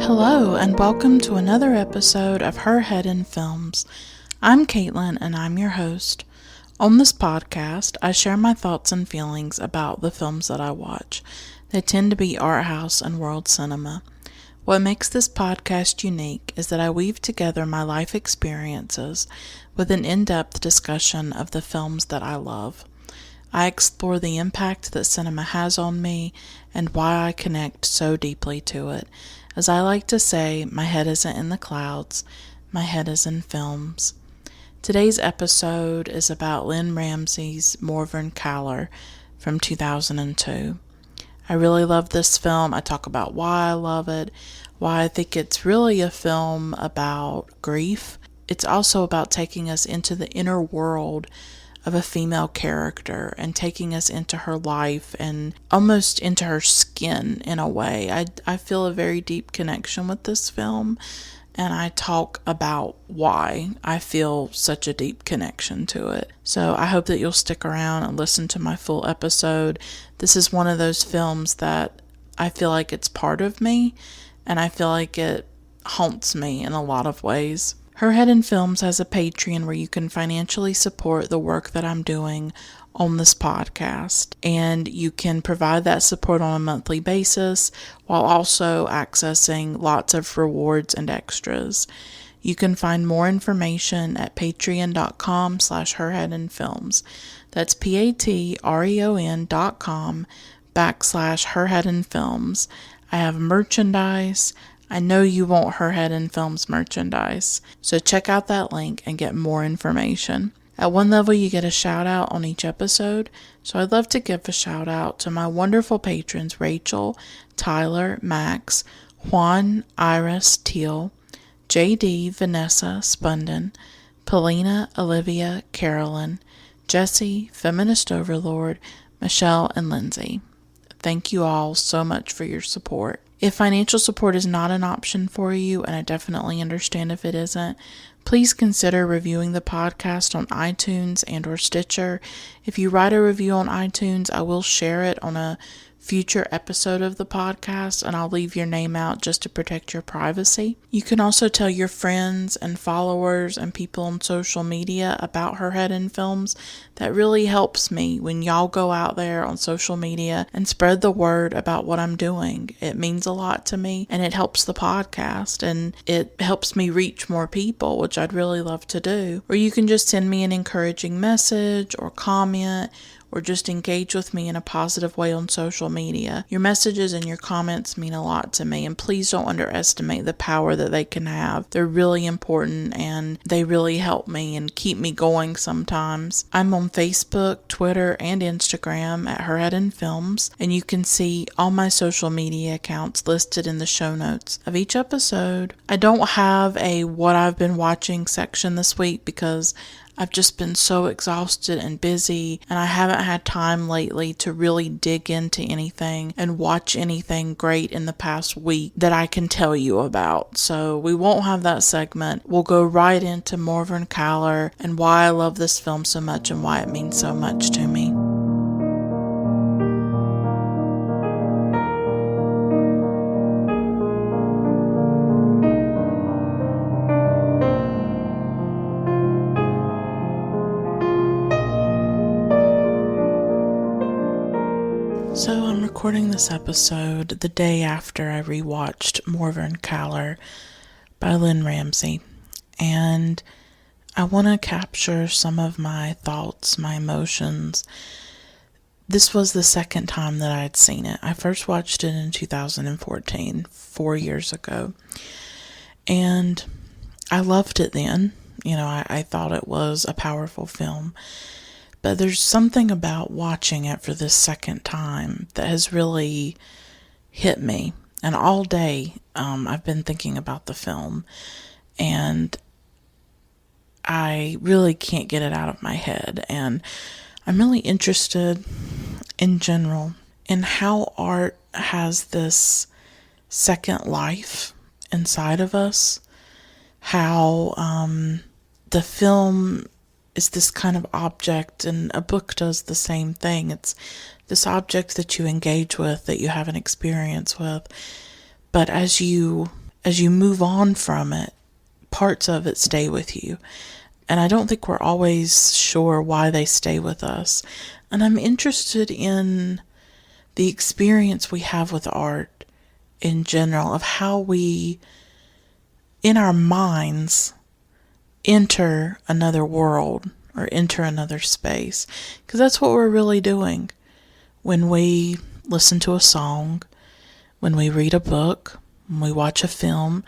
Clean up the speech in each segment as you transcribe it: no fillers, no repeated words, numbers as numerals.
Hello, and welcome to another episode of Her Head in Films. I'm Caitlin, and I'm your host. On this podcast, I share my thoughts and feelings about the films that I watch. They tend to be art house and world cinema. What makes this podcast unique is that I weave together my life experiences with an in-depth discussion of the films that I love. I explore the impact that cinema has on me and why I connect so deeply to it. As I like to say, my head isn't in the clouds, my head is in films. Today's episode is about Lynne Ramsay's Morvern Callar from 2002. I really love this film. I talk about why I love it, why I think it's really a film about grief. It's also about taking us into the inner world of a female character and taking us into her life and almost into her skin in a way. I feel a very deep connection with this film, and I talk about why I feel such a deep connection to it. So I hope that you'll stick around and listen to my full episode. This is one of those films that I feel like it's part of me, and I feel like it haunts me in a lot of ways. Her Head in Films has a Patreon where you can financially support the work that I'm doing on this podcast, and you can provide that support on a monthly basis while also accessing lots of rewards and extras. You can find more information at patreon.com/herheadinfilms. That's patreon.com/herheadinfilms. I have merchandise. I know you want Her Head in Films merchandise, so check out that link and get more information. At one level, you get a shout out on each episode, so I'd love to give a shout out to my wonderful patrons Rachel, Tyler, Max, Juan, Iris, Teal, JD, Vanessa, Spunden, Paulina, Olivia, Carolyn, Jesse, Feminist Overlord, Michelle, and Lindsay. Thank you all so much for your support. If financial support is not an option for you, and I definitely understand if it isn't, please consider reviewing the podcast on iTunes and or Stitcher. If you write a review on iTunes, I will share it on a future episode of the podcast, and I'll leave your name out just to protect your privacy. You can also tell your friends and followers and people on social media about Her Head in Films. That really helps me when y'all go out there on social media and spread the word about what I'm doing. It means a lot to me, and it helps the podcast, and it helps me reach more people, which I'd really love to do. Or you can just send me an encouraging message or comment, or just engage with me in a positive way on social media. Your messages and your comments mean a lot to me, and please don't underestimate the power that they can have. They're really important, and they really help me and keep me going sometimes. I'm on Facebook, Twitter, and Instagram at Her Head in Films, and you can see all my social media accounts listed in the show notes of each episode. I don't have a what I've been watching section this week because I've just been so exhausted and busy, and I haven't had time lately to really dig into anything and watch anything great in the past week that I can tell you about. So we won't have that segment. We'll go right into Morvern Callar and why I love this film so much and why it means so much to me. So I'm recording this episode the day after I rewatched Morvern Callar by Lynne Ramsay, and I want to capture some of my thoughts, my emotions. This was the second time that I had seen it. I first watched it in 2014, 4 years ago, and I loved it then. I thought it was a powerful film. But there's something about watching it for this second time that has really hit me. And all day, I've been thinking about the film. And I really can't get it out of my head. And I'm really interested, in general, in how art has this second life inside of us. How the film is this kind of object, and a book does the same thing. It's this object that you engage with, that you have an experience with. But as you as you move on from it, parts of it stay with you. And I don't think we're always sure why they stay with us. And I'm interested in the experience we have with art in general, of how we, in our minds, enter another world or enter another space. Because that's what we're really doing when we listen to a song, when we read a book, when we watch a film,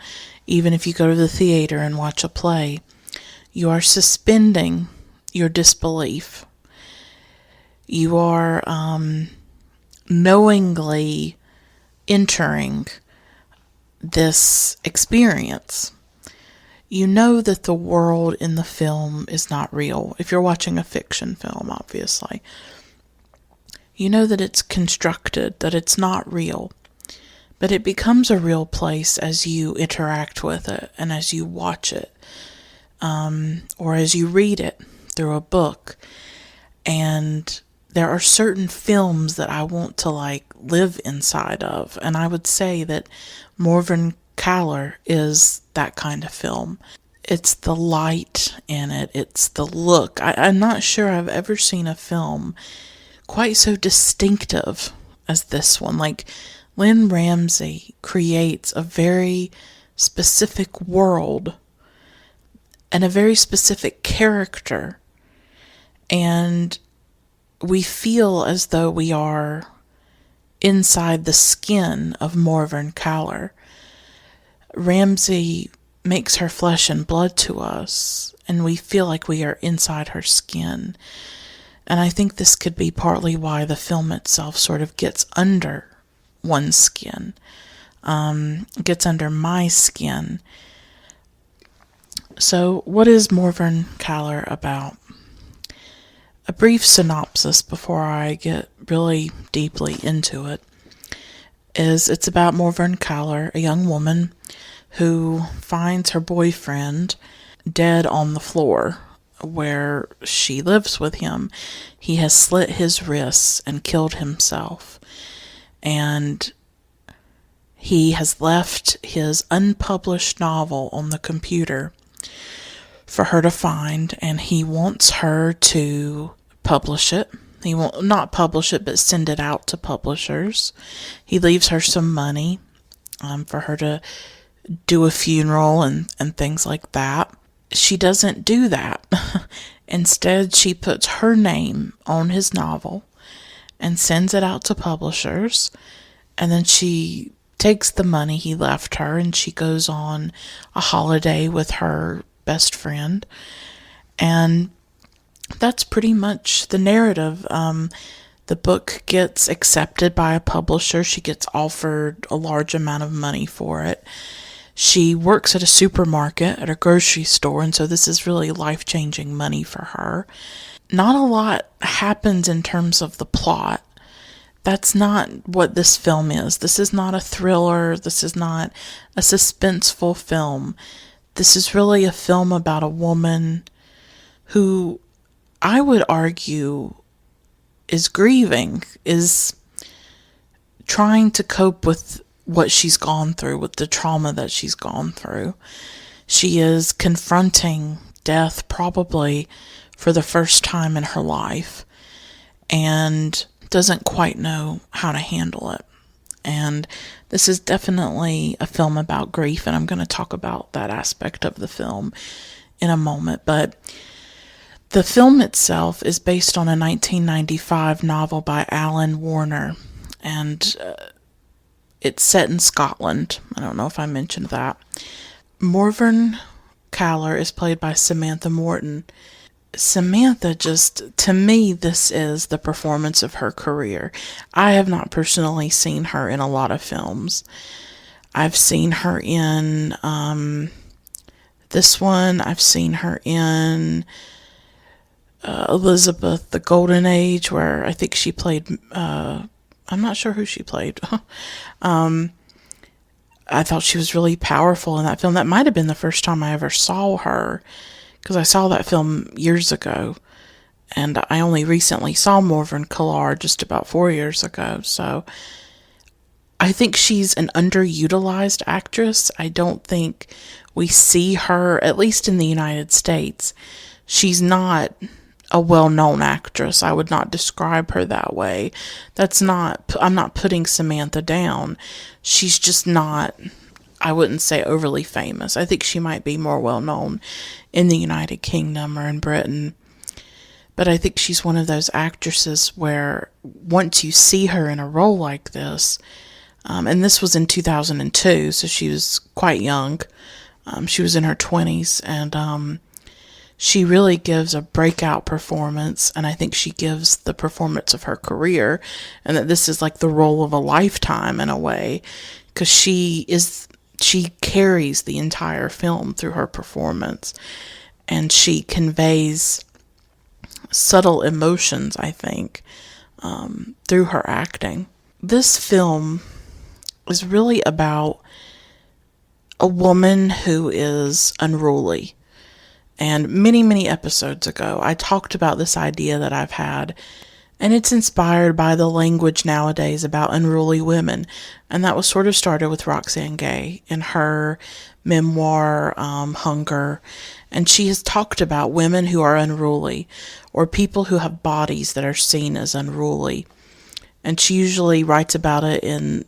even if you go to the theater and watch a play. You are suspending your disbelief. You are knowingly entering this experience. You know that the world in the film is not real. If you're watching a fiction film, obviously. You know that it's constructed, that it's not real. But it becomes a real place as you interact with it and as you watch it. Or as you read it through a book. And there are certain films that I want to live inside of. And I would say that Morvern Callar is that kind of film. It's the light in it. It's the look. I'm not sure I've ever seen a film quite so distinctive as this one. Lynne Ramsay creates a very specific world and a very specific character, and we feel as though we are inside the skin of Morvern Callar. Ramsay makes her flesh and blood to us, and we feel like we are inside her skin. And I think this could be partly why the film itself sort of gets under one's skin, gets under my skin. So, what is Morvern Callar about? A brief synopsis before I get really deeply into it is it's about Morvern Callar, a young woman who finds her boyfriend dead on the floor where she lives with him. He has slit his wrists and killed himself. And he has left his unpublished novel on the computer for her to find, and he wants her to publish it. He won't not publish it, but send it out to publishers. He leaves her some money for her to do a funeral and things like that. She doesn't do that. Instead, she puts her name on his novel and sends it out to publishers, and then she takes the money he left her and she goes on a holiday with her best friend, and that's pretty much the narrative. The book gets accepted by a publisher. She gets offered a large amount of money for it. She works at a supermarket, at a grocery store, and so this is really life-changing money for her. Not a lot happens in terms of the plot. That's not what this film is. This is not a thriller. This is not a suspenseful film. This is really a film about a woman who, I would argue, is grieving, is trying to cope with what she's gone through, with the trauma that she's gone through. She is confronting death probably for the first time in her life and doesn't quite know how to handle it. And this is definitely a film about grief, and I'm going to talk about that aspect of the film in a moment. But the film itself is based on a 1995 novel by Alan Warner, and it's set in Scotland. I don't know if I mentioned that. Morvern Callar is played by Samantha Morton. Samantha, just, to me, this is the performance of her career. I have not personally seen her in a lot of films. I've seen her in this one. I've seen her in Elizabeth, the Golden Age, where I think she played, I'm not sure who she played. I thought she was really powerful in that film. That might have been the first time I ever saw her, because I saw that film years ago, and I only recently saw Morvern Callar just about 4 years ago. So I think she's an underutilized actress. I don't think we see her, at least in the United States. She's not a well-known actress. I would not describe her that way. I'm not putting Samantha down. She's just not, I wouldn't say overly famous. I think she might be more well-known in the United Kingdom or in Britain. But I think she's one of those actresses where once you see her in a role like this, and this was in 2002, so she was quite young. She was in her 20s, and she really gives a breakout performance, and I think she gives the performance of her career, and that this is like the role of a lifetime in a way, because she carries the entire film through her performance, and she conveys subtle emotions, I think, through her acting. This film is really about a woman who is unruly. And many, many episodes ago, I talked about this idea that I've had, and it's inspired by the language nowadays about unruly women. And that was sort of started with Roxane Gay in her memoir, Hunger. And she has talked about women who are unruly, or people who have bodies that are seen as unruly. And she usually writes about it in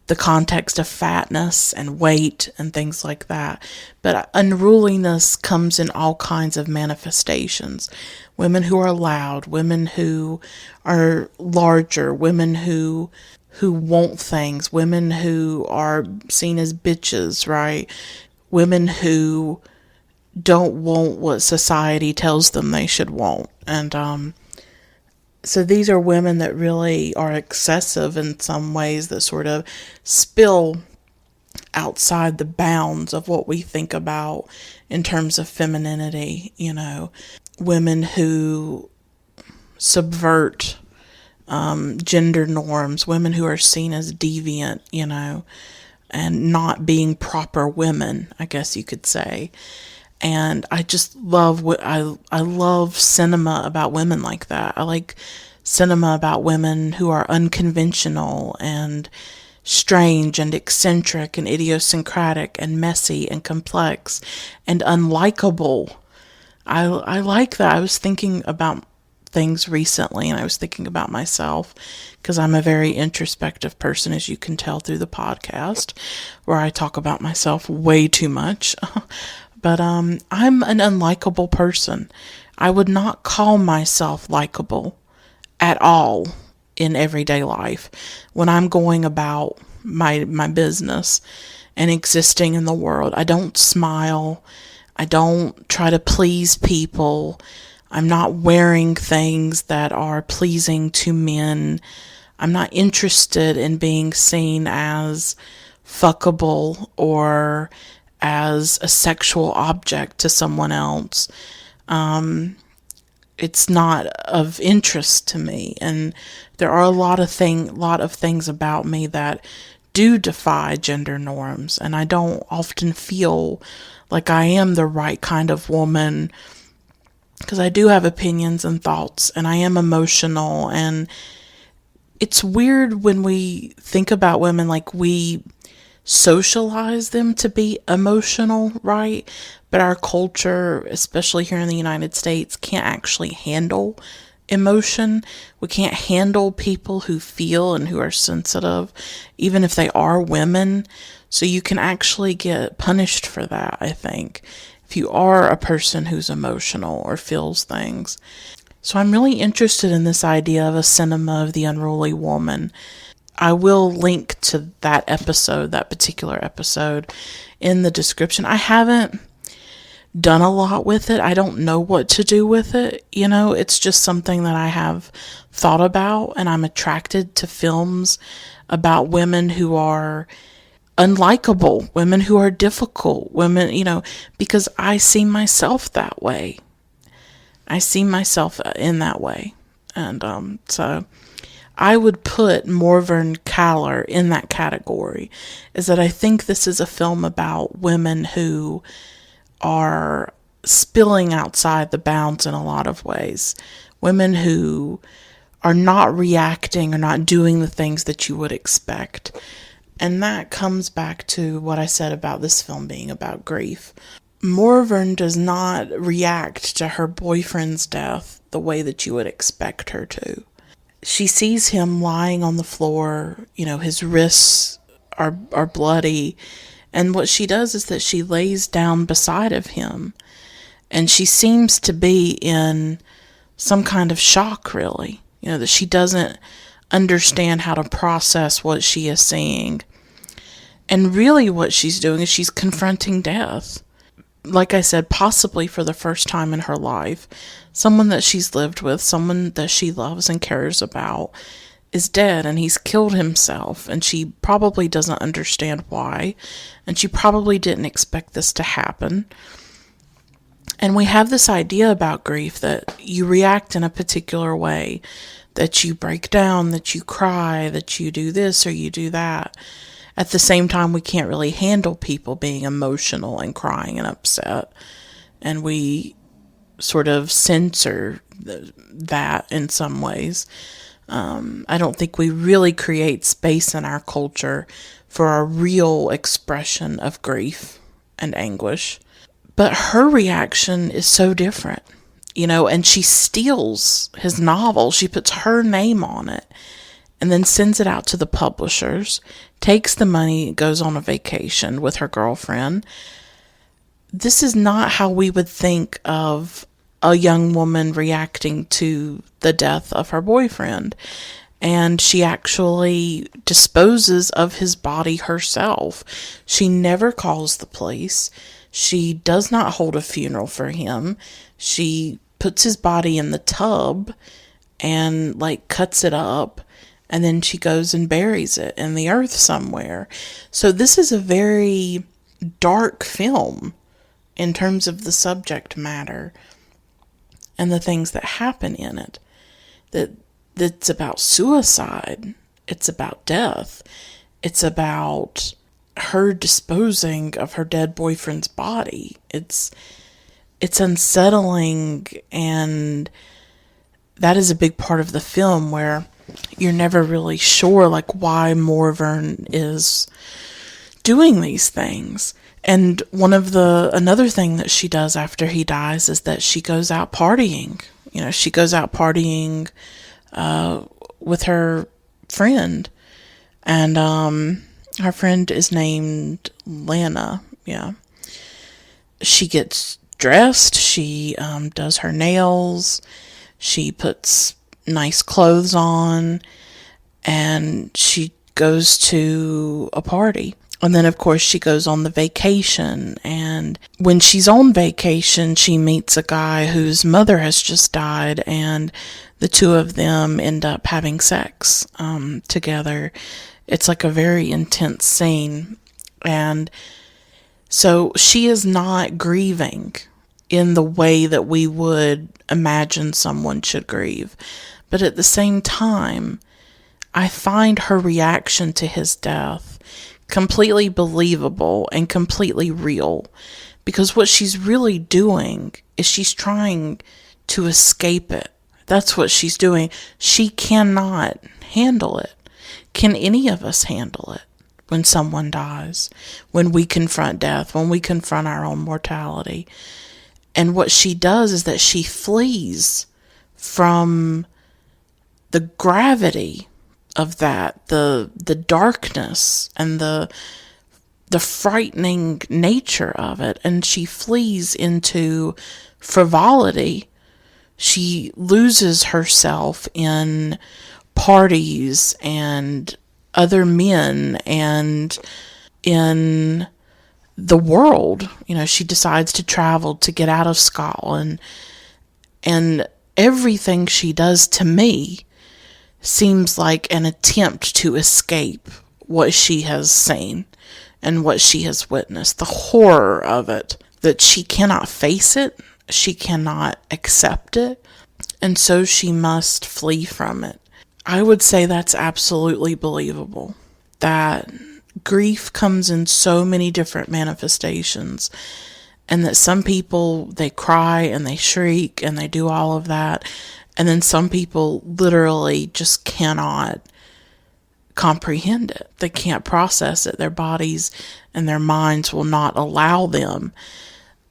the context of fatness and weight and things like that. But unruliness comes in all kinds of manifestations. Women who are loud, women who are larger, women who want things, women who are seen as bitches, right? Women who don't want what society tells them they should want. And so these are women that really are excessive in some ways, that sort of spill outside the bounds of what we think about in terms of femininity, women who subvert gender norms, women who are seen as deviant, and not being proper women, I guess you could say. And I just love I love cinema about women like that. I like cinema about women who are unconventional and strange and eccentric and idiosyncratic and messy and complex and unlikable. I like that. I was thinking about things recently, and I was thinking about myself, because I'm a very introspective person, as you can tell through the podcast, where I talk about myself way too much. But I'm an unlikable person. I would not call myself likable at all in everyday life when I'm going about my business and existing in the world. I don't smile. I don't try to please people. I'm not wearing things that are pleasing to men. I'm not interested in being seen as fuckable or as a sexual object to someone else. It's not of interest to me, and there are a lot of things about me that do defy gender norms, and I don't often feel like I am the right kind of woman, because I do have opinions and thoughts, and I am emotional, and it's weird when we think about women like we socialize them to be emotional, right? But our culture, especially here in the United States, can't actually handle emotion. We can't handle people who feel and who are sensitive, even if they are women. So you can actually get punished for that, I think, if you are a person who's emotional or feels things. So I'm really interested in this idea of a cinema of the unruly woman. I will link to that particular episode, in the description. I haven't done a lot with it. I don't know what to do with it. It's just something that I have thought about, and I'm attracted to films about women who are unlikable, women who are difficult, women, because I see myself that way. I see myself in that way. And so I would put Morvern Callar in that category, is that I think this is a film about women who are spilling outside the bounds in a lot of ways. Women who are not reacting or not doing the things that you would expect. And that comes back to what I said about this film being about grief. Morvern does not react to her boyfriend's death the way that you would expect her to. She sees him lying on the floor, his wrists are bloody, and what she does is that she lays down beside of him, and she seems to be in some kind of shock, really, that she doesn't understand how to process what she is seeing. And really what she's doing is she's confronting death. Like I said, possibly for the first time in her life, someone that she's lived with, someone that she loves and cares about, is dead, and he's killed himself, and she probably doesn't understand why, and she probably didn't expect this to happen. And we have this idea about grief that you react in a particular way, that you break down, that you cry, that you do this or you do that. At the same time, we can't really handle people being emotional and crying and upset, and we sort of censor that in some ways. I don't think we really create space in our culture for a real expression of grief and anguish. But her reaction is so different, and she steals his novel. She puts her name on it and then sends it out to the publishers, takes the money, goes on a vacation with her girlfriend. This is not how we would think of a young woman reacting to the death of her boyfriend. And she actually disposes of his body herself. She never calls the police. She does not hold a funeral for him. She puts his body in the tub and cuts it up, and then she goes and buries it in the earth somewhere. So this is a very dark film in terms of the subject matter and the things that happen in it. That's about suicide. It's about death. It's about her disposing of her dead boyfriend's body. It's unsettling, and that is a big part of the film where you're never really sure why Morvern is doing these things. And another thing that she does after he dies is that she goes out partying. She goes out partying with her friend, and her friend is named Lana. Yeah. She gets dressed. She does her nails. She puts nice clothes on, and she goes to a party. And then, of course, she goes on the vacation. And when she's on vacation, she meets a guy whose mother has just died, and the two of them end up having sex together. It's a very intense scene. And so she is not grieving in the way that we would imagine someone should grieve. But at the same time, I find her reaction to his death completely believable and completely real, because what she's really doing is she's trying to escape it. That's what she's doing. She cannot handle it. Can any of us handle it when someone dies, when we confront death, when we confront our own mortality? And what she does is that she flees from the gravity of that, the darkness and the frightening nature of it, and she flees into frivolity. She loses herself in parties and other men and in the world. She decides to travel to get out of Scotland, and everything she does, to me, seems like an attempt to escape what she has seen and what she has witnessed. The horror of it, that she cannot face it, she cannot accept it, and so she must flee from it. I would say that's absolutely believable. That grief comes in so many different manifestations, and that some people, they cry and they shriek and they do all of that, And then some people literally just cannot comprehend it. They can't process it. Their bodies and their minds will not allow them.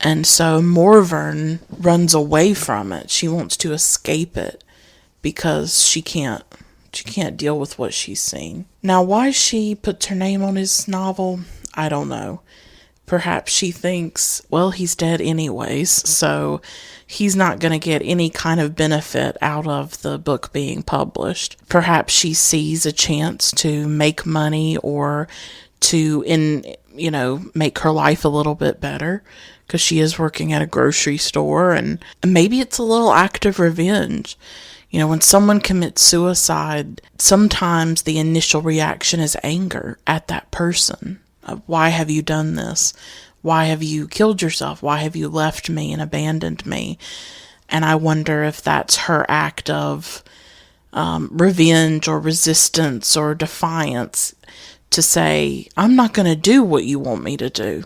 And so Morvern runs away from it. She wants to escape it because she can't deal with what she's seen. Now, why she puts her name on his novel, I don't know. Perhaps she thinks, well, he's dead anyways, so he's not going to get any kind of benefit out of the book being published. Perhaps she sees a chance to make money or to, make her life a little bit better, because she is working at a grocery store, and maybe it's a little act of revenge. When someone commits suicide, sometimes the initial reaction is anger at that person. Why have you done this? Why have you killed yourself? Why have you left me and abandoned me? And I wonder if that's her act of revenge or resistance or defiance to say, I'm not going to do what you want me to do.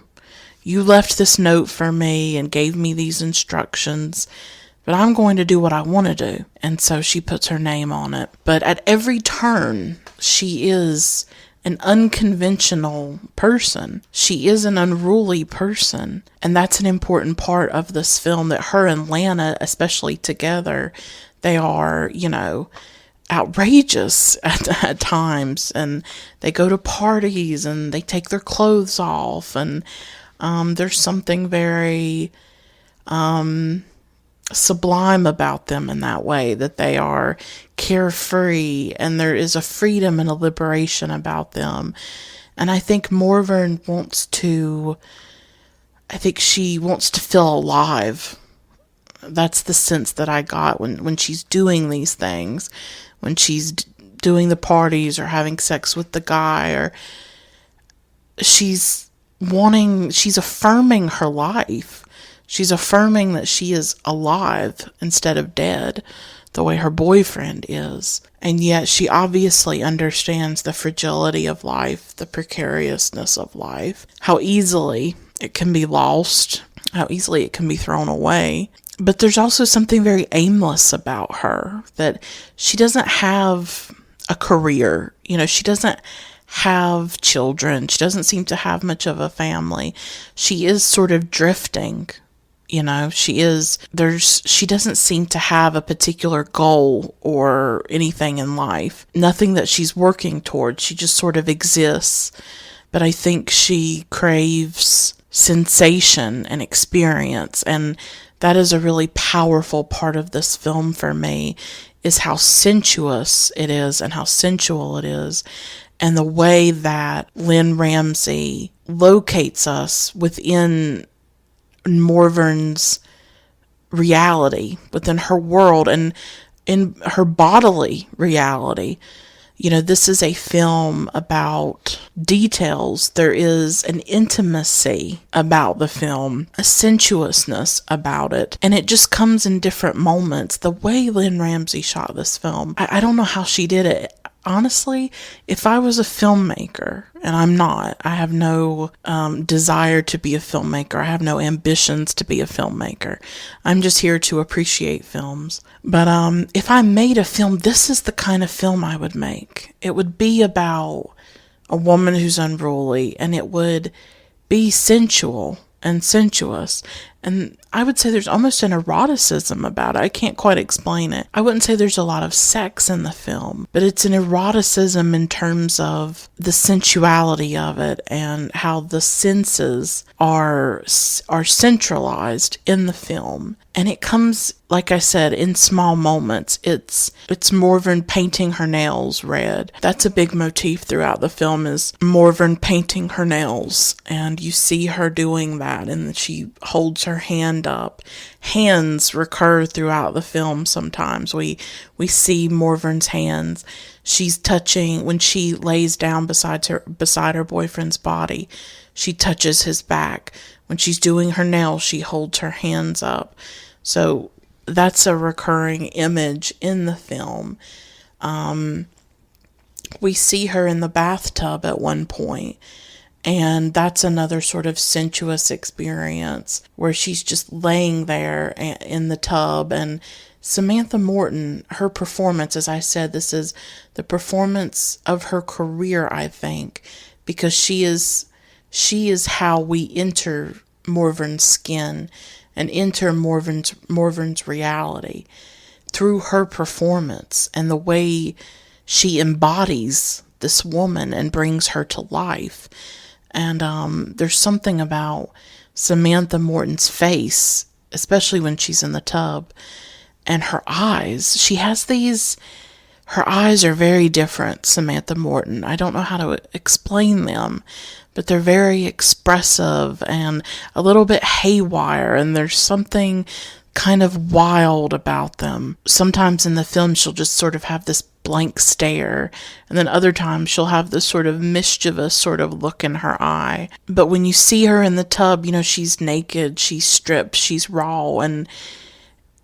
You left this note for me and gave me these instructions, but I'm going to do what I want to do. And so she puts her name on it. But at every turn, she is an unconventional person. She is an unruly person. And that's an important part of this film, that her and Lana, especially together, they are, outrageous at times. And they go to parties and they take their clothes off. And there's something very sublime about them in that way, that they are carefree and there is a freedom and a liberation about them. And I think Morvern she wants to feel alive. That's the sense that I got when she's doing these things, when she's doing the parties or having sex with the guy, or she's affirming her life. She's affirming that she is alive instead of dead, the way her boyfriend is. And yet she obviously understands the fragility of life, the precariousness of life, how easily it can be lost, how easily it can be thrown away. But there's also something very aimless about her, that she doesn't have a career. She doesn't have children. She doesn't seem to have much of a family. She is sort of drifting. She doesn't seem to have a particular goal or anything in life. Nothing that she's working towards. She just sort of exists. But I think she craves sensation and experience. And that is a really powerful part of this film for me, is how sensuous it is and how sensual it is. And the way that Lynne Ramsay locates us within Morvern's reality, within her world and in her bodily reality. This is a film about details. There is an intimacy about the film, a sensuousness about it, and it just comes in different moments. The way Lynne Ramsay shot this film, I don't know how she did it. Honestly, if I was a filmmaker, and I'm not, I have no desire to be a filmmaker. I have no ambitions to be a filmmaker. I'm just here to appreciate films. But if I made a film, this is the kind of film I would make. It would be about a woman who's unruly, and it would be sensual and sensuous. And I would say there's almost an eroticism about it. I can't quite explain it. I wouldn't say there's a lot of sex in the film, but it's an eroticism in terms of the sensuality of it and how the senses are centralized in the film. And it comes, like I said, in small moments. It's Morvern painting her nails red. That's a big motif throughout the film, is Morvern painting her nails. And you see her doing that, and she holds her hand up. Hands recur throughout the film sometimes. We see Morvern's hands. She's touching, when she lays down beside her boyfriend's body, she touches his back. When she's doing her nails, she holds her hands up. So that's a recurring image in the film. We see her in the bathtub at one point, and that's another sort of sensuous experience where she's just laying there in the tub and Samantha Morton, her performance, as I said, this is the performance of her career, I think, because she is how we enter Morvern's skin and enter Morvern's reality through her performance and the way she embodies this woman and brings her to life. And there's something about Samantha Morton's face, especially when she's in the tub, and her eyes. Her eyes are very different, Samantha Morton. I don't know how to explain them, but they're very expressive and a little bit haywire, and there's something kind of wild about them. Sometimes in the film she'll just sort of have this blank stare, and then other times she'll have this sort of mischievous sort of look in her eye. But when you see her in the tub, she's naked, she's stripped, she's raw, and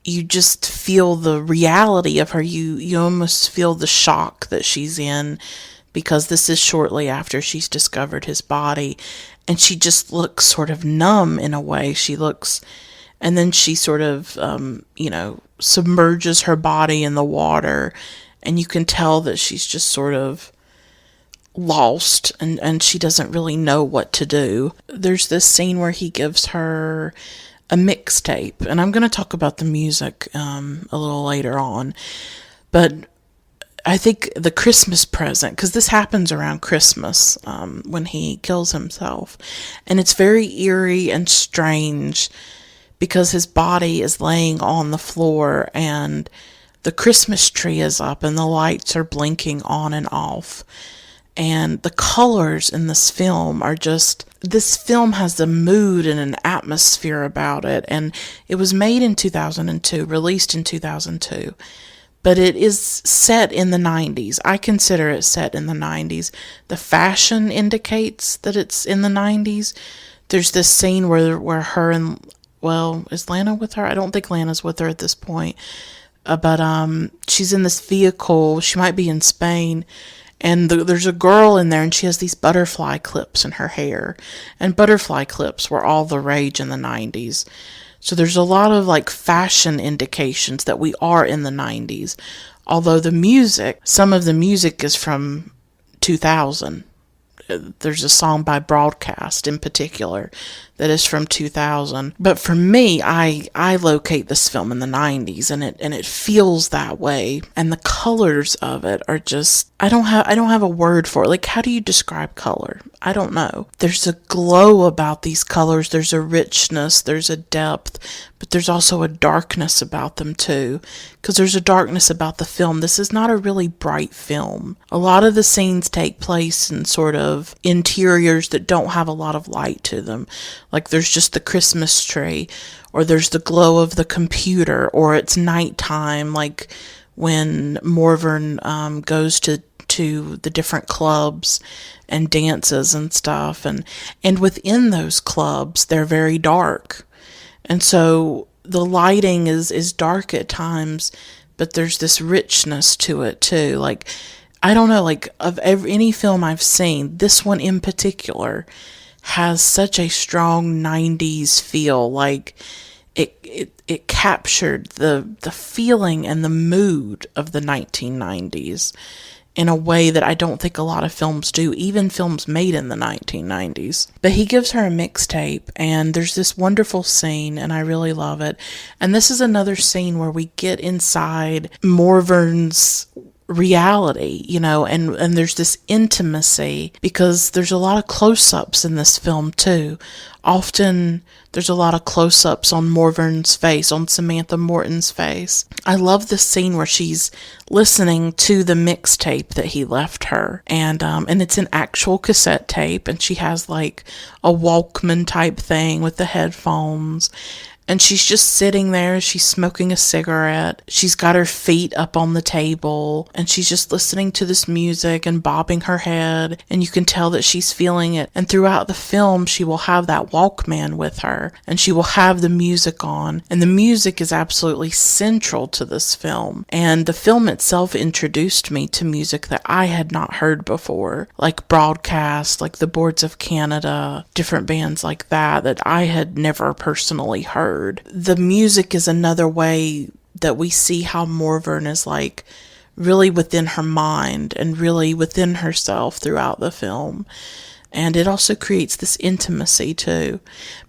you just feel the reality of her. You almost feel the shock that she's in, because this is shortly after she's discovered his body, and she just looks sort of numb in a way. And then she sort of, submerges her body in the water, and you can tell that she's just sort of lost, and she doesn't really know what to do. There's this scene where he gives her a mixtape, and I'm going to talk about the music a little later on, but I think the Christmas present, because this happens around Christmas when he kills himself, and it's very eerie and strange because his body is laying on the floor and the Christmas tree is up and the lights are blinking on and off. And the colors in this film this film has a mood and an atmosphere about it. And it was made in 2002, released in 2002. But it is set in the 90s. I consider it set in the 90s. The fashion indicates that it's in the 90s. There's this scene where her and, is Lana with her? I don't think Lana's with her at this point. But she's in this vehicle. She might be in Spain. And there's a girl in there, and she has these butterfly clips in her hair. And butterfly clips were all the rage in the 90s. So there's a lot of fashion indications that we are in the 90s. Although some of the music is from 2000. There's a song by Broadcast in particular that is from 2000. But for me, I locate this film in the 90s, and it feels that way. And the colors of it are just, I don't have a word for it. How do you describe color? I don't know. There's a glow about these colors. There's a richness. There's a depth. But there's also a darkness about them too. Because there's a darkness about the film. This is not a really bright film. A lot of the scenes take place in sort of interiors that don't have a lot of light to them. There's just the Christmas tree, or there's the glow of the computer, or it's nighttime, when Morvern goes to the different clubs and dances and stuff, and within those clubs they're very dark, and so the lighting is dark at times, but there's this richness to it too. I don't know, of any film I've seen, this one in particular has such a strong 90s feel. It captured the feeling and the mood of the 1990s in a way that I don't think a lot of films do, even films made in the 1990s. But he gives her a mixtape, and there's this wonderful scene, and I really love it. And this is another scene where we get inside Morvern's reality, and there's this intimacy, because there's a lot of close-ups in this film too. Often there's a lot of close-ups on Morvern's face, on Samantha Morton's face. I love the scene where she's listening to the mixtape that he left her, and it's an actual cassette tape, and she has a Walkman type thing with the headphones. And she's just sitting there, she's smoking a cigarette, she's got her feet up on the table, and she's just listening to this music and bobbing her head, and you can tell that she's feeling it. And throughout the film, she will have that Walkman with her, and she will have the music on, and the music is absolutely central to this film. And the film itself introduced me to music that I had not heard before, like Broadcast, like the Boards of Canada, different bands like that I had never personally heard. The music is another way that we see how Morvern is like really within her mind and really within herself throughout the film. And it also creates this intimacy too.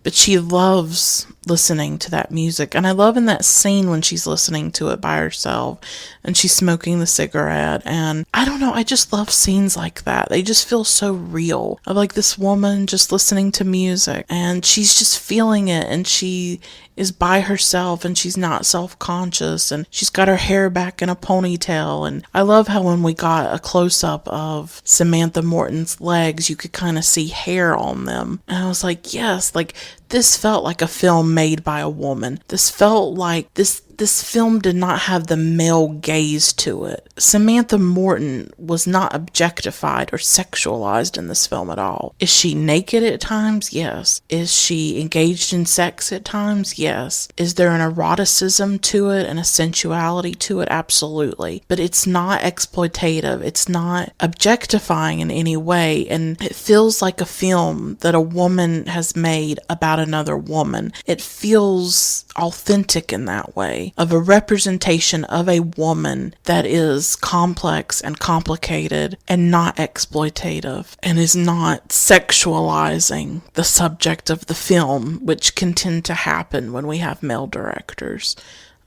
But she loves listening to that music. And I love in that scene when she's listening to it by herself and she's smoking the cigarette. And I don't know, I just love scenes like that. They just feel so real. Of like this woman just listening to music and she's just feeling it, and she is by herself and she's not self-conscious, and she's got her hair back in a ponytail. And I love how when we got a close-up of Samantha Morton's legs, you could kind of see hair on them. And I was like, yes, like this felt like a film made by a woman. This felt like this film did not have the male gaze to it. Samantha Morton was not objectified or sexualized in this film at all. Is she naked at times? Yes. Is she engaged in sex at times? Yes. Is there an eroticism to it and a sensuality to it? Absolutely. But it's not exploitative. It's not objectifying in any way. And it feels like a film that a woman has made about another woman. It feels authentic in that way, of a representation of a woman that is complex and complicated and not exploitative and is not sexualizing the subject of the film, which can tend to happen when we have male directors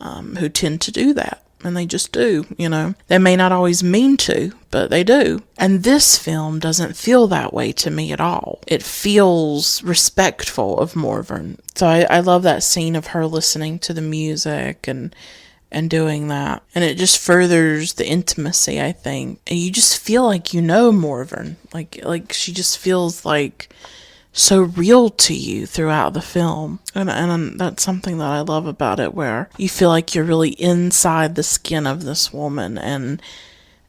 who tend to do that. And they just do, you know. They may not always mean to, but they do. And this film doesn't feel that way to me at all. It feels respectful of Morvern. So I love that scene of her listening to the music and doing that. And it just furthers the intimacy, I think. And you just feel like you know Morvern. Like she just feels like so real to you throughout the film. And that's something that I love about it, where you feel like you're really inside the skin of this woman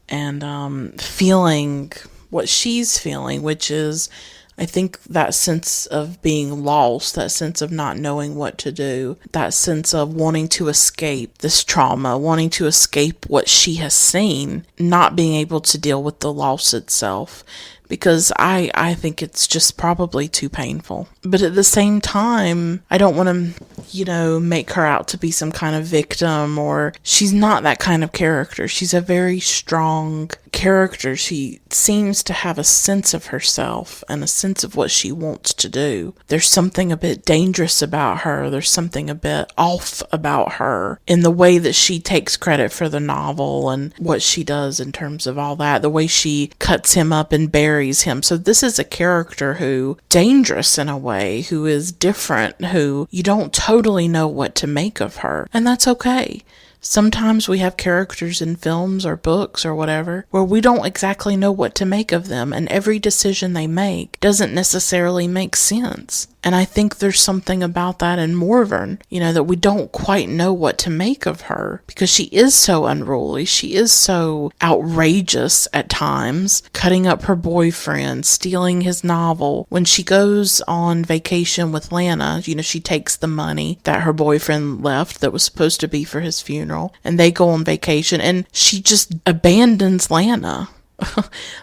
and feeling what she's feeling, which is, I think, that sense of being lost, that sense of not knowing what to do, that sense of wanting to escape this trauma, wanting to escape what she has seen, not being able to deal with the loss itself. Because I think it's just probably too painful. But at the same time, I don't want to, make her out to be some kind of victim, or she's not that kind of character. She's a very strong character. She seems to have a sense of herself and a sense of what she wants to do. There's something a bit dangerous about her. There's something a bit off about her in the way that she takes credit for the novel and what she does in terms of all that, the way she cuts him up and buries him. So this is a character who dangerous in a way, who is different, who you don't totally know what to make of her. And that's okay. Sometimes we have characters in films or books or whatever where we don't exactly know what to make of them, and every decision they make doesn't necessarily make sense. And I think there's something about that in Morvern, that we don't quite know what to make of her, because she is so unruly. She is so outrageous at times, cutting up her boyfriend, stealing his novel. When she goes on vacation with Lana, she takes the money that her boyfriend left that was supposed to be for his funeral, and they go on vacation, and she just abandons Lana.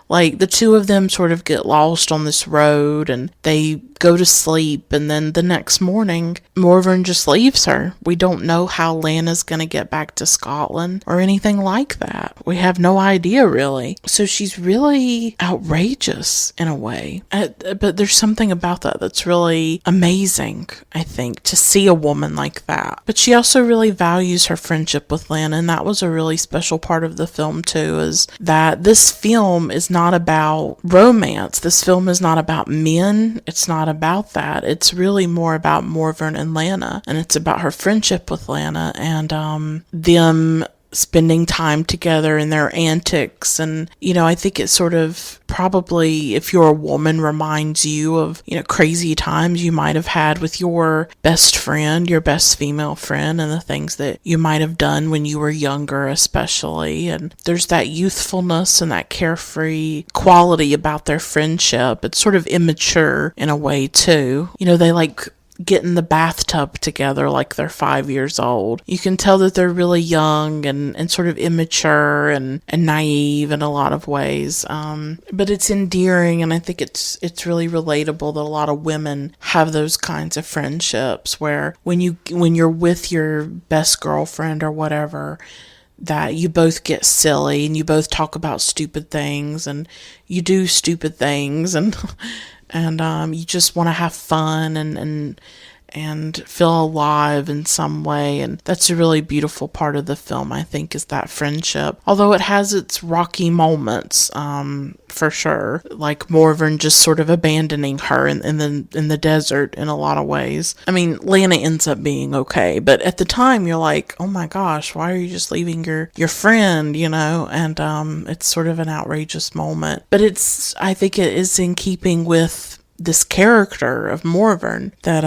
Like, the two of them sort of get lost on this road and they go to sleep, and then the next morning Morvern just leaves her. We don't know how Lana's gonna get back to Scotland or anything like that. We have no idea, really. So she's really outrageous in a way, but there's something about that that's really amazing, I think, to see a woman like that. But she also really values her friendship with Lana, and that was a really special part of the film too, is that this film is not about romance. This film is not about men. It's not about that. It's really more about Morvern and Lana, and it's about her friendship with Lana and them spending time together in their antics. And I think it sort of probably, if you're a woman, reminds you of crazy times you might have had with your best friend, your best female friend, and the things that you might have done when you were younger, especially. And there's that youthfulness and that carefree quality about their friendship. It's sort of immature in a way too. They get in the bathtub together like they're 5 years old. You can tell that they're really young and sort of immature and naive in a lot of ways. But it's endearing, and I think it's really relatable that a lot of women have those kinds of friendships where when you're with your best girlfriend or whatever, that you both get silly and you both talk about stupid things and you do stupid things and you just want to have fun and feel alive in some way. And that's a really beautiful part of the film, I think, is that friendship. Although it has its rocky moments, for sure. Like Morvern just sort of abandoning her in the desert in a lot of ways. I mean, Lana ends up being okay, but at the time you're like, oh my gosh, why are you just leaving your friend, And it's sort of an outrageous moment. But I think it is in keeping with this character of Morvern that,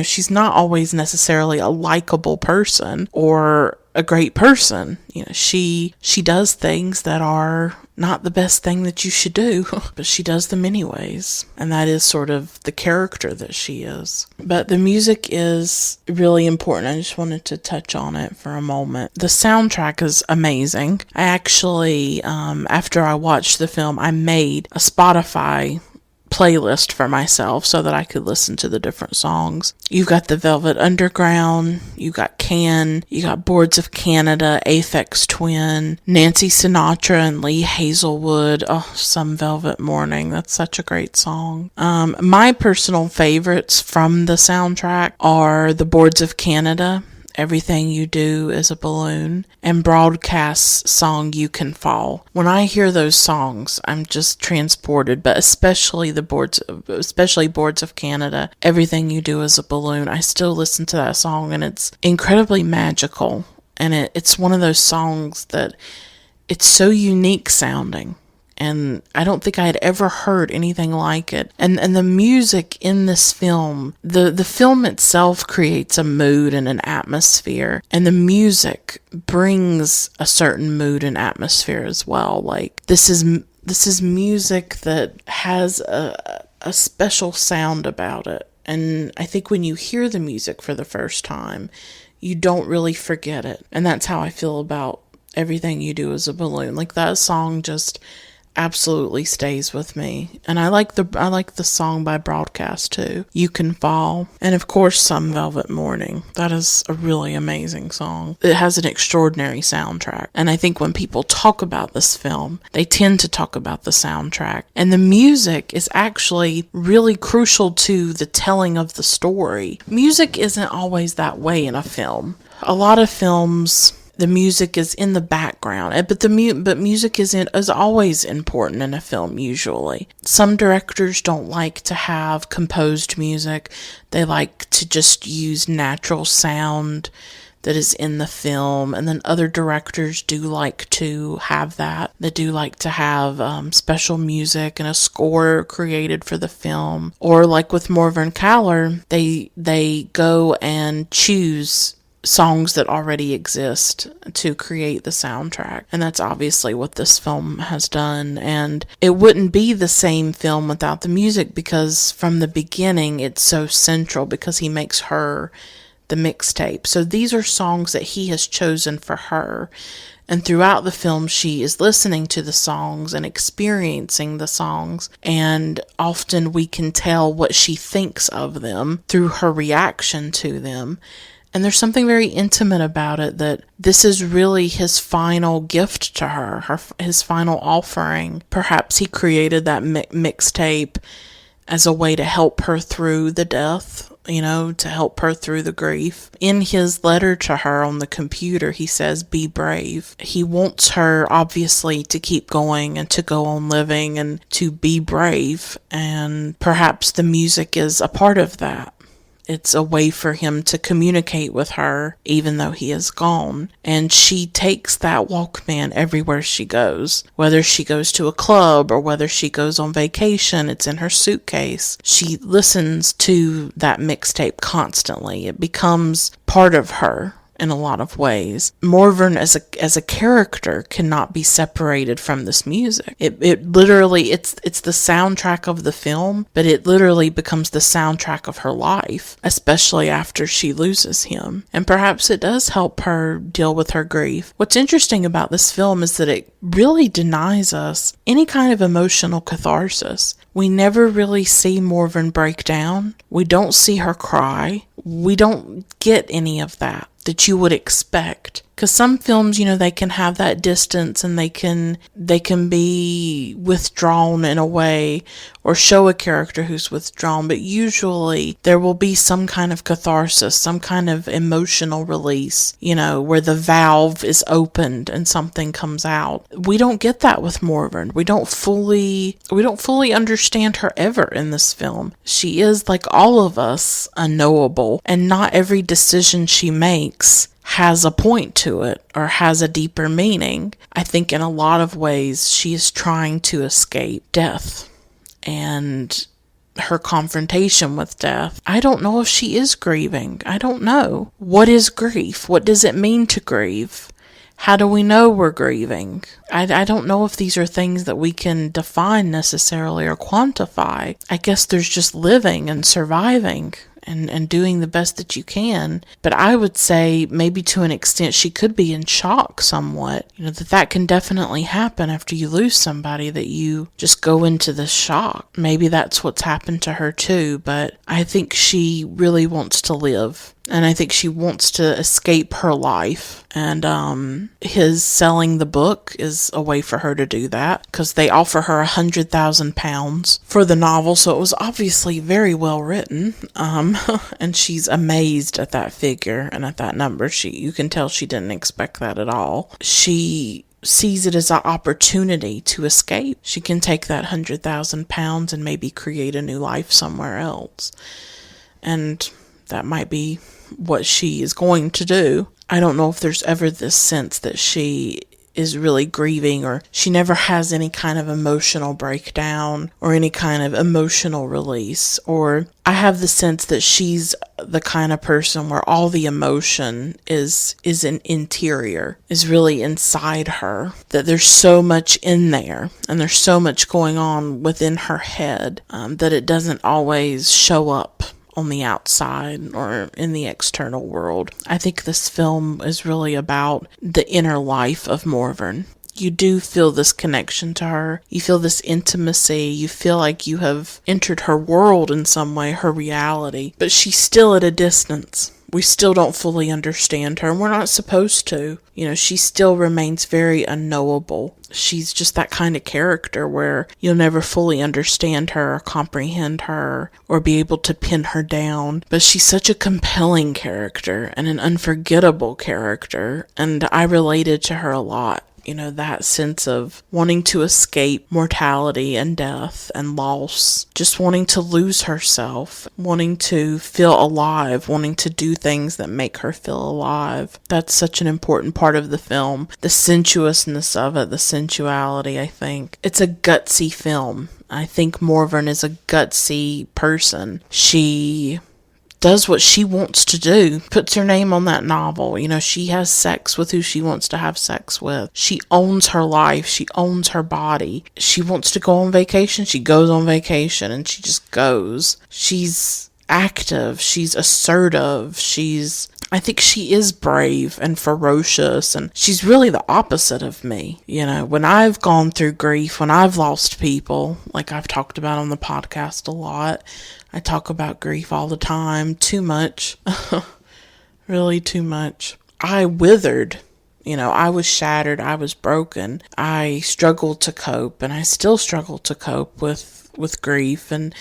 she's not always necessarily a likable person or a great person. She does things that are not the best thing that you should do, but she does them anyways. And that is sort of the character that she is. But the music is really important. I just wanted to touch on it for a moment. The soundtrack is amazing. I actually, after I watched the film, I made a Spotify playlist for myself so that I could listen to the different songs. You've got the Velvet Underground, you got Can, you got Boards of Canada, Aphex Twin, Nancy Sinatra and Lee Hazelwood. Oh, Some Velvet Morning. That's such a great song. My personal favorites from the soundtrack are the Boards of Canada, Everything You Do Is a Balloon, and Broadcast's song You Can Fall. When I hear those songs, I'm just transported, but especially Boards of Canada, Everything You Do Is a Balloon. I still listen to that song, and it's incredibly magical. And it's one of those songs that it's so unique sounding. And I don't think I had ever heard anything like it. And the music in this film, the film itself creates a mood and an atmosphere. And the music brings a certain mood and atmosphere as well. Like, this is music that has a special sound about it. And I think when you hear the music for the first time, you don't really forget it. And that's how I feel about Everything You Do Is a Balloon. Like, that song just absolutely stays with me. And I like the song by Broadcast too, You Can Fall, and of course Some Velvet Morning. That is a really amazing song. It has an extraordinary soundtrack, and I think when people talk about this film, they tend to talk about the soundtrack, and the music is actually really crucial to the telling of the story. Music isn't always that way in a film. A lot of films, the music is in the background, but music is always important in a film, usually. Some directors don't like to have composed music. They like to just use natural sound that is in the film, and then other directors do like to have that. They do like to have special music and a score created for the film. Or like with Morvern Callar, they go and choose songs that already exist to create the soundtrack. And that's obviously what this film has done. And it wouldn't be the same film without the music, because from the beginning it's so central, because he makes her the mixtape. So these are songs that he has chosen for her. And throughout the film, she is listening to the songs and experiencing the songs. And often we can tell what she thinks of them through her reaction to them. And there's something very intimate about it, that this is really his final gift to her, his final offering. Perhaps he created that mixtape as a way to help her through the death, to help her through the grief. In his letter to her on the computer, he says, be brave. He wants her, obviously, to keep going and to go on living and to be brave. And perhaps the music is a part of that. It's a way for him to communicate with her, even though he is gone. And she takes that Walkman everywhere she goes. Whether she goes to a club or whether she goes on vacation, it's in her suitcase. She listens to that mixtape constantly. It becomes part of her. in a lot of ways. Morvern as a character cannot be separated from this music. It literally, it's the soundtrack of the film, but it literally becomes the soundtrack of her life, especially after she loses him. And perhaps it does help her deal with her grief. What's interesting about this film is that it really denies us any kind of emotional catharsis. We never really see Morvern break down. We don't see her cry. We don't get any of that you would expect. Because some films, they can have that distance and they can be withdrawn in a way or show a character who's withdrawn, but usually there will be some kind of catharsis, some kind of emotional release, where the valve is opened and something comes out. We don't get that with Morvern. We don't fully understand her ever in this film. She is, like all of us, unknowable, and not every decision she makes has a point to it or has a deeper meaning. I think in a lot of ways she is trying to escape death and her confrontation with death. I don't know if she is grieving. I don't know. What is grief? What does it mean to grieve? How do we know we're grieving? I don't know if these are things that we can define necessarily or quantify. I guess there's just living and surviving and doing the best that you can. But I would say maybe to an extent she could be in shock somewhat. That can definitely happen after you lose somebody, that you just go into this shock. Maybe that's what's happened to her too, but I think she really wants to live. And I think she wants to escape her life. And his selling the book is a way for her to do that, because they offer her £100,000 for the novel. So it was obviously very well written. And she's amazed at that figure and at that number. You can tell she didn't expect that at all. She sees it as an opportunity to escape. She can take that £100,000 and maybe create a new life somewhere else. And that might be what she is going to do. I don't know if there's ever this sense that she is really grieving, or she never has any kind of emotional breakdown or any kind of emotional release. Or I have the sense that she's the kind of person where all the emotion is an interior, is really inside her, that there's so much in there and there's so much going on within her head that it doesn't always show up on the outside or in the external world. I think this film is really about the inner life of Morvern. You do feel this connection to her. You feel this intimacy. You feel like you have entered her world in some way, her reality. But she's still at a distance. We still don't fully understand her, and we're not supposed to. She still remains very unknowable. She's just that kind of character where you'll never fully understand her or comprehend her or be able to pin her down. But she's such a compelling character and an unforgettable character, and I related to her a lot. That sense of wanting to escape mortality and death and loss, just wanting to lose herself, wanting to feel alive, wanting to do things that make her feel alive. That's such an important part of the film. The sensuousness of it, the sensuality, I think. It's a gutsy film. I think Morvern is a gutsy person. She does what she wants to do, puts her name on that novel. She has sex with who she wants to have sex with. She owns her life. She owns her body. She wants to go on vacation. She goes on vacation and she just goes. She's active. She's assertive. I think she is brave and ferocious, and she's really the opposite of me. When I've gone through grief, when I've lost people, like I've talked about on the podcast a lot, I talk about grief all the time, too much, really too much. I withered, I was shattered, I was broken. I struggled to cope, and I still struggle to cope with grief and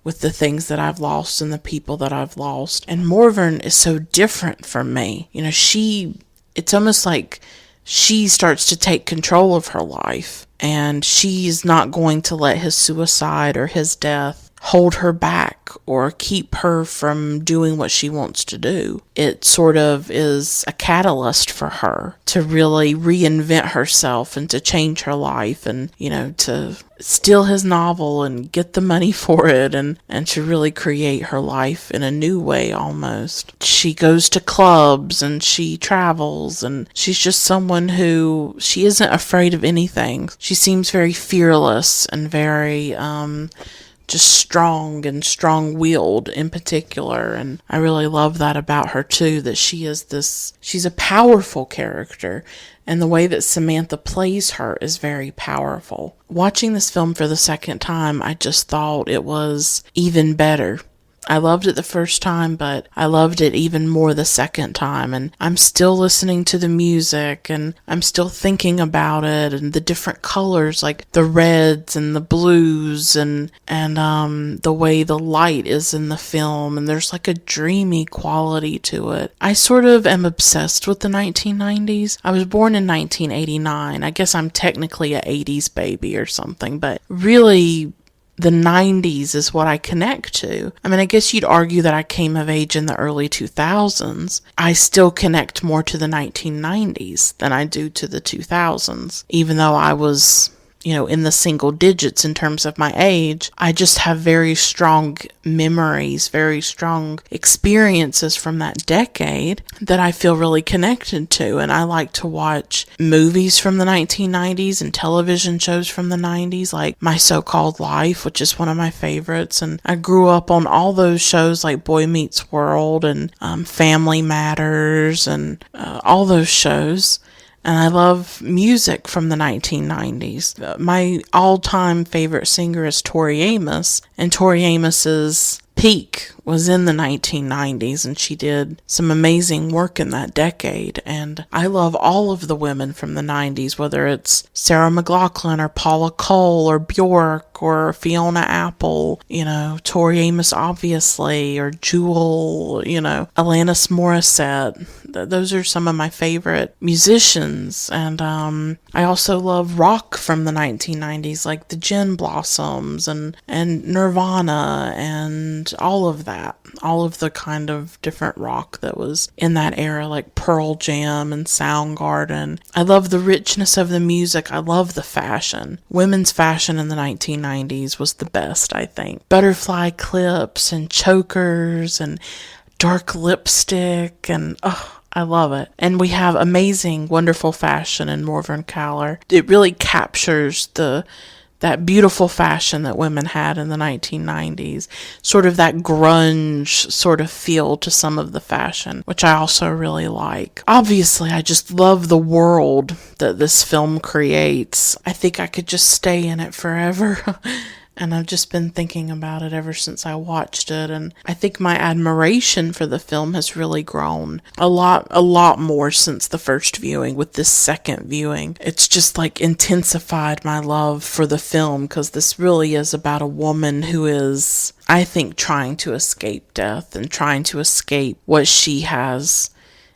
with the things that I've lost and the people that I've lost. And Morvern is so different from me. It's almost like she starts to take control of her life, and she's not going to let his suicide or his death hold her back or keep her from doing what she wants to do. It sort of is a catalyst for her to really reinvent herself and to change her life and, to steal his novel and get the money for it and to really create her life in a new way almost. She goes to clubs and she travels and she's just someone who, she isn't afraid of anything. She seems very fearless and very, just strong and strong-willed in particular, and I really love that about her too, that she's a powerful character, and the way that Samantha plays her is very powerful. Watching this film for the second time, I just thought it was even better. I loved it the first time, but I loved it even more the second time, and I'm still listening to the music, and I'm still thinking about it, and the different colors, like the reds and the blues, and the way the light is in the film, and there's like a dreamy quality to it. I sort of am obsessed with the 1990s. I was born in 1989. I guess I'm technically a 80s baby or something, but really, the 90s is what I connect to. I mean, I guess you'd argue that I came of age in the early 2000s. I still connect more to the 1990s than I do to the 2000s. Even though I was, in the single digits in terms of my age, I just have very strong memories, very strong experiences from that decade that I feel really connected to. And I like to watch movies from the 1990s and television shows from the 90s, like My So-Called Life, which is one of my favorites. And I grew up on all those shows like Boy Meets World and Family Matters and all those shows. And I love music from the 1990s. My all-time favorite singer is Tori Amos, and Tori Amos's peak was in the 1990s, and she did some amazing work in that decade. And I love all of the women from the 90s, whether it's Sarah McLachlan or Paula Cole or Bjork or Fiona Apple, Tori Amos obviously, or Jewel, Alanis Morissette. Those are some of my favorite musicians. And I also love rock from the 1990s, like the Gin Blossoms and Nirvana and all of that. All of the kind of different rock that was in that era, like Pearl Jam and Soundgarden. I love the richness of the music. I love the fashion. Women's fashion in the 1990s was the best, I think. Butterfly clips and chokers and dark lipstick and I love it. And we have amazing, wonderful fashion in Morvern Callar. It really captures that beautiful fashion that women had in the 1990s. Sort of that grunge sort of feel to some of the fashion, which I also really like. Obviously, I just love the world that this film creates. I think I could just stay in it forever. And I've just been thinking about it ever since I watched it. And I think my admiration for the film has really grown a lot more since the first viewing. With this second viewing, it's just like intensified my love for the film, because this really is about a woman who is, I think, trying to escape death and trying to escape what she has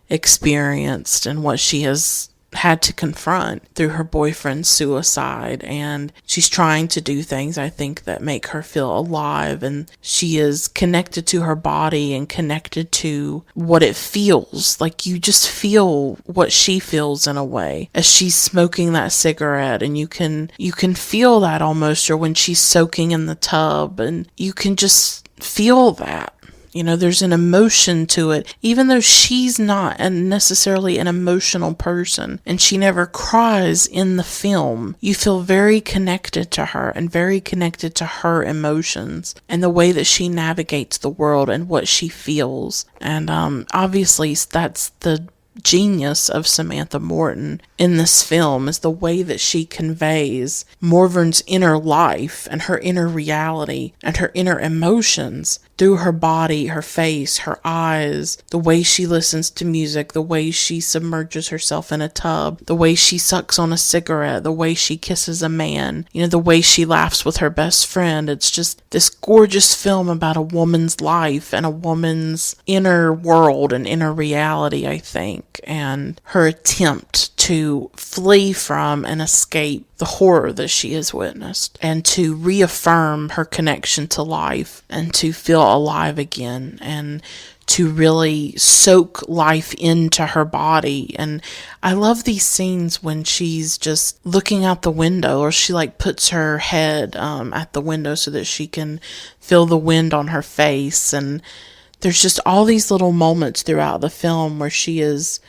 experienced and what she has had to confront through her boyfriend's suicide. And she's trying to do things, I think, that make her feel alive, and she is connected to her body and connected to what it feels like. You just feel what she feels in a way as she's smoking that cigarette, and you can feel that almost, or when she's soaking in the tub, and you can just feel that. There's an emotion to it, even though she's not necessarily an emotional person, and she never cries in the film. You feel very connected to her and very connected to her emotions and the way that she navigates the world and what she feels. And obviously, that's the genius of Samantha Morton in this film, is the way that she conveys Morvern's inner life and her inner reality and her inner emotions through her body, her face, her eyes, the way she listens to music, the way she submerges herself in a tub, the way she sucks on a cigarette, the way she kisses a man, the way she laughs with her best friend. It's just this gorgeous film about a woman's life and a woman's inner world and inner reality, I think, and her attempt to flee from and escape the horror that she has witnessed, and to reaffirm her connection to life and to feel alive again, and to really soak life into her body. And I love these scenes when she's just looking out the window, or she like puts her head at the window so that she can feel the wind on her face. And there's just all these little moments throughout the film where she is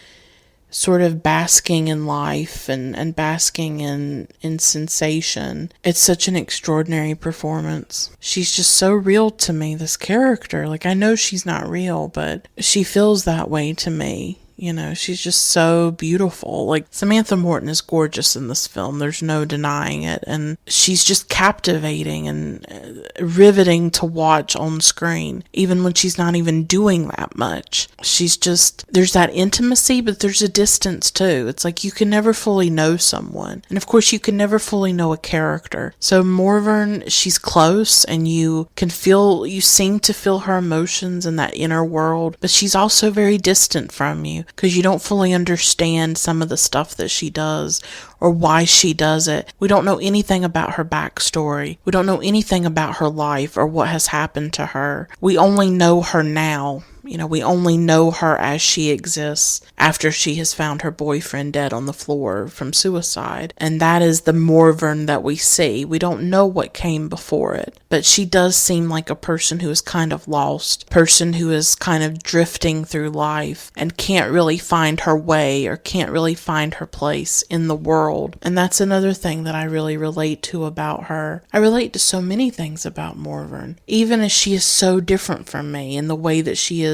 sort of basking in life and basking in sensation. It's such an extraordinary performance. She's just so real to me, this character. Like, I know she's not real, but she feels that way to me. You know, she's just so beautiful. Like, Samantha Morton is gorgeous in this film. There's no denying it. And she's just captivating and riveting to watch on screen, even when she's not even doing that much. She's just, there's that intimacy, but there's a distance too. It's like you can never fully know someone. And of course, you can never fully know a character. So Morvern, she's close, and you seem to feel her emotions in that inner world, but she's also very distant from you, because you don't fully understand some of the stuff that she does or why she does it. We don't know anything about her backstory. We don't know anything about her life or what has happened to her. We only know her now. You know, we only know her as she exists after she has found her boyfriend dead on the floor from suicide. And that is the Morvern that we see. We don't know what came before it. But she does seem like a person who is kind of lost, person who is kind of drifting through life and can't really find her way or can't really find her place in the world. And that's another thing that I really relate to about her. I relate to so many things about Morvern, even as she is so different from me in the way that she is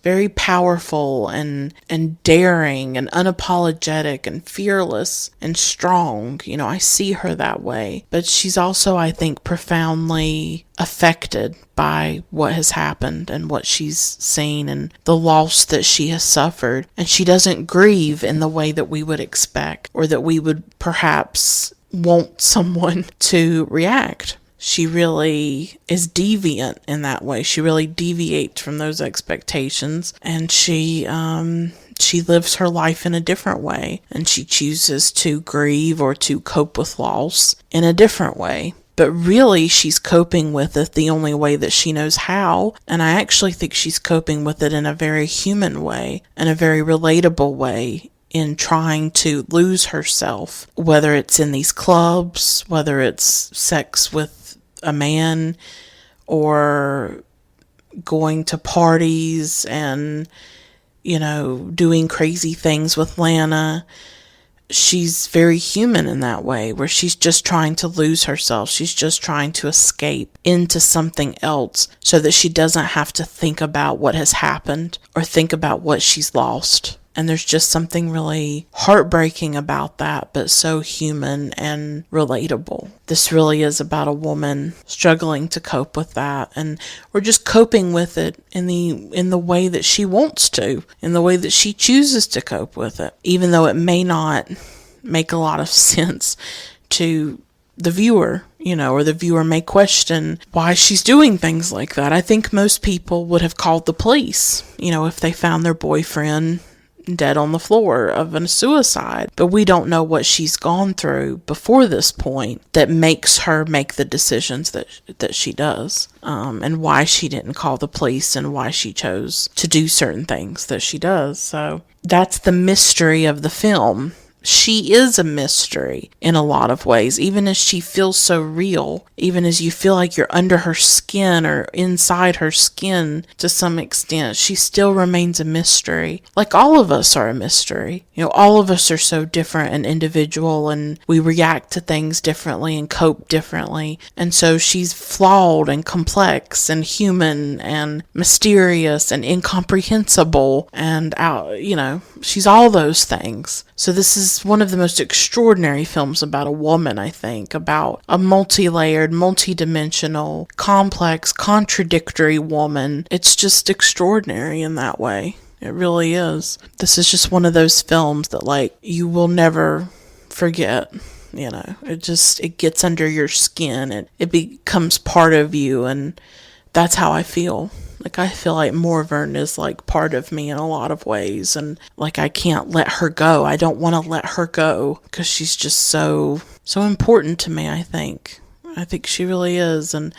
very powerful and daring and unapologetic and fearless and strong. You know, I see her that way. But she's also, I think, profoundly affected by what has happened and what she's seen and the loss that she has suffered. And she doesn't grieve in the way that we would expect, or that we would perhaps want someone to react. She really is deviant in that way. She really deviates from those expectations, and she lives her life in a different way, and she chooses to grieve or to cope with loss in a different way. But really, she's coping with it the only way that she knows how, and I actually think she's coping with it in a very human way, in a very relatable way, in trying to lose herself, whether it's in these clubs, whether it's sex with a man, or going to parties and, you know, doing crazy things with Lana. She's very human in that way, where she's just trying to lose herself. She's just trying to escape into something else so that she doesn't have to think about what has happened or think about what she's lost. And there's just something really heartbreaking about that, but so human and relatable. This really is about a woman struggling to cope with that, and we're just coping with it in the way that she wants to, in the way that she chooses to cope with it, even though it may not make a lot of sense to the viewer, you know, or the viewer may question why she's doing things like that. I think most people would have called the police, you know, if they found their boyfriend dead on the floor of a suicide. But we don't know what she's gone through before this point that makes her make the decisions that she does, and why she didn't call the police and why she chose to do certain things that she does. So that's the mystery of the film. She is a mystery in a lot of ways, even as she feels so real, even as you feel like you're under her skin or inside her skin to some extent. She still remains a mystery. Like all of us are a mystery. You know, all of us are so different and individual, and we react to things differently and cope differently. And so she's flawed and complex and human and mysterious and incomprehensible and you know, she's all those things. So this is one of the most extraordinary films about a woman, I think, about a multi-layered, multi-dimensional, complex, contradictory woman. It's just extraordinary in that way. It really is. This is just one of those films that, like, you will never forget. You know, it gets under your skin and it becomes part of you, and that's how I feel. Like, I feel like Morvern is like part of me in a lot of ways, and like I can't let her go. I don't want to let her go because she's just so important to me, I think. I think she really is, and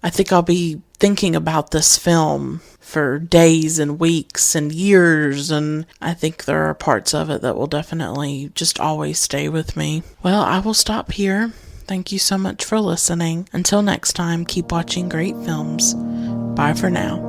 I think I'll be thinking about this film for days and weeks and years, and I think there are parts of it that will definitely just always stay with me. Well, I will stop here. Thank you so much for listening. Until next time, keep watching great films. Bye for now.